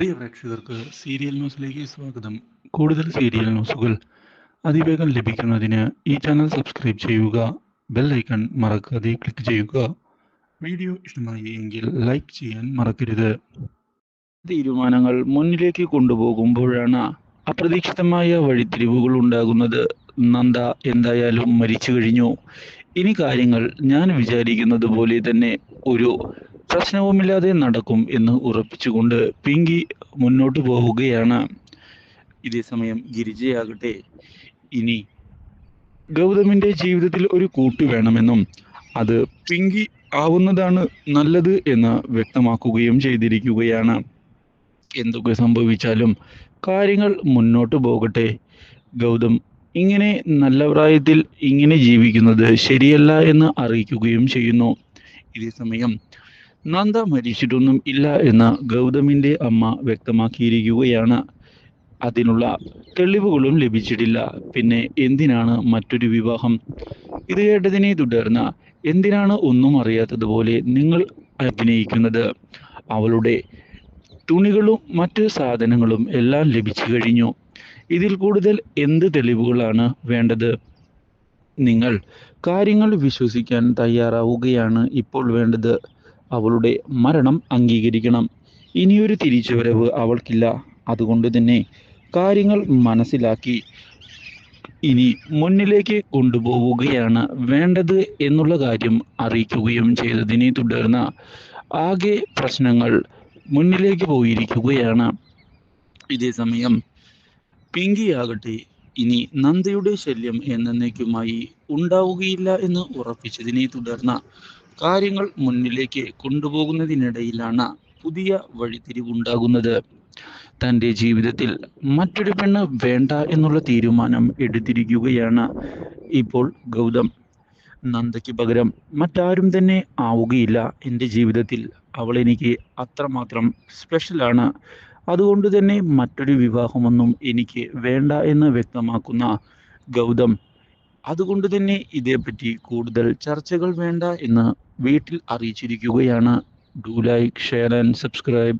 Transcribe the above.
പ്രിയ പ്രേക്ഷകർക്ക് സീരിയൽ ന്യൂസിലേക്ക് സ്വാഗതം. കൂടുതൽ സീരിയൽ ന്യൂസുകൾ അതിവേഗം ലഭിക്കുന്നതിന് ഈ ചാനൽ സബ്സ്ക്രൈബ് ചെയ്യുക. ബെൽ ഐക്കൺ മറക്കാതെ ക്ലിക്ക് ചെയ്യുക. വീഡിയോ ഇഷ്ടമായി എങ്കിൽ ലൈക്ക് ചെയ്യാൻ മറക്കരുത്. തീരുമാനങ്ങൾ മുന്നിലേക്ക് കൊണ്ടുപോകുമ്പോഴാണ് അപ്രതീക്ഷിതമായ വഴിത്തിരിവുകൾ ഉണ്ടാകുന്നത്. നന്ദ എന്തായാലും മരിച്ചു കഴിഞ്ഞു. ഇനി കാര്യങ്ങൾ ഞാൻ വിചാരിക്കുന്നത് പോലെ തന്നെ ഒരു പ്രശ്നവുമില്ലാതെ നടക്കും എന്ന് ഉറപ്പിച്ചുകൊണ്ട് പിങ്കി മുന്നോട്ട് പോവുകയാണ്. ഇതേസമയം ഗിരിജയാകട്ടെ ഇനി ഗൗതമിന്റെ ജീവിതത്തിൽ ഒരു കൂട്ട് വേണമെന്നും അത് പിങ്കി ആവുന്നതാണ് നല്ലത് എന്ന് വ്യക്തമാക്കുകയും ചെയ്തിരിക്കുകയാണ്. എന്തൊക്കെ സംഭവിച്ചാലും കാര്യങ്ങൾ മുന്നോട്ട് പോകട്ടെ. ഗൗതം ഇങ്ങനെ നല്ല പ്രായത്തിൽ ഇങ്ങനെ ജീവിക്കുന്നത് ശരിയല്ല എന്ന് അറിയിക്കുകയും ചെയ്യുന്നു. ഇതേസമയം നന്ദ മരിച്ചിട്ടൊന്നും ഇല്ല എന്ന് ഗൗതമിന്റെ അമ്മ വ്യക്തമാക്കിയിരിക്കുകയാണ്. അതിനുള്ള തെളിവുകളും ലഭിച്ചിട്ടില്ല. പിന്നെ എന്തിനാണ് മറ്റൊരു വിവാഹം? ഇത് കേട്ടതിനെ തുടർന്ന് എന്തിനാണ് ഒന്നും അറിയാത്തതുപോലെ നിങ്ങൾ അഭിനയിക്കുന്നത്? അവളുടെ തുണികളും മറ്റ് സാധനങ്ങളും എല്ലാം ലഭിച്ചു കഴിഞ്ഞു. ഇതിൽ കൂടുതൽ എന്ത് തെളിവുകളാണ് വേണ്ടത്? നിങ്ങൾ കാര്യങ്ങൾ വിശ്വസിക്കാൻ തയ്യാറാവുകയാണ് ഇപ്പോൾ വേണ്ടത്. അവളുടെ മരണം അംഗീകരിക്കണം. ഇനിയൊരു തിരിച്ചുവരവ് അവൾക്കില്ല. അതുകൊണ്ട് തന്നെ കാര്യങ്ങൾ മനസ്സിലാക്കി ഇനി മുന്നിലേക്ക് കൊണ്ടുപോവുകയാണ് വേണ്ടത് എന്നുള്ള കാര്യം അറിയിക്കുകയും ചെയ്തതിനെ തുടർന്ന് ആകെ പ്രശ്നങ്ങൾ മുന്നിലേക്ക് പോയിരിക്കുകയാണ്. ഇതേസമയം പിങ്കിയാകട്ടെ ഇനി നന്ദയുടെ ശല്യം എന്നേക്കുമായി ഉണ്ടാവുകയില്ല എന്ന് ഉറപ്പിച്ചതിനെ തുടർന്ന് കാര്യങ്ങൾ മുന്നിലേക്ക് കൊണ്ടുപോകുന്നതിനിടയിലാണ് പുതിയ വഴിത്തിരിവുണ്ടാകുന്നത്. തൻ്റെ ജീവിതത്തിൽ മറ്റൊരു പെണ്ണ് വേണ്ട എന്നുള്ള തീരുമാനം എടുത്തിരിക്കുകയാണ് ഇപ്പോൾ ഗൗതം. നന്ദയ്ക്ക് പകരം മറ്റാരും തന്നെ ആവുകയില്ല എൻ്റെ ജീവിതത്തിൽ. അവൾ എനിക്ക് അത്രമാത്രം സ്പെഷ്യലാണ്. അതുകൊണ്ട് തന്നെ മറ്റൊരു വിവാഹമൊന്നും എനിക്ക് വേണ്ട എന്ന് വ്യക്തമാക്കുന്ന ഗൗതം അതുകൊണ്ട് തന്നെ ഇതേപ്പറ്റി കൂടുതൽ ചർച്ചകൾ വേണ്ട എന്ന് വീട്ടിൽ അറിയിച്ചിരിക്കുകയാണ്. Do like, share and subscribe.